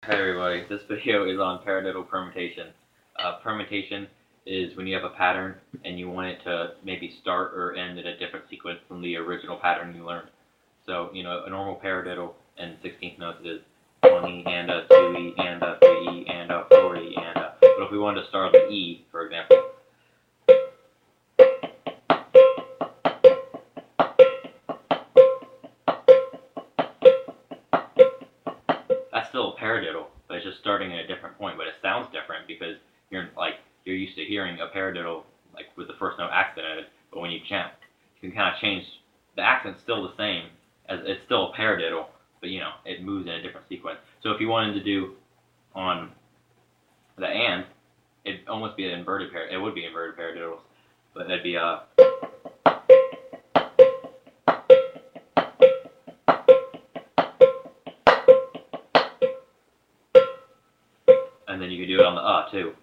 Hi everybody, this video is on paradiddle permutation. Permutation is when you have a pattern and you want it to maybe start or end in a different sequence from the original pattern you learned. So, a normal paradiddle in 16th notes is 1E and a 2E and a 3E and a 4E and a... But if we wanted to start with E, for example, that's still a paradiddle, but it's just starting at a different point. But it sounds different because you're used to hearing a paradiddle with the first note accented. But when you chant, you can kind of change. The accent's still the same as it's still a paradiddle, but it moves in a different sequence. So if you wanted to do on the and, it'd almost be an inverted it would be inverted paradiddles, but that'd be and then you could do it on the too.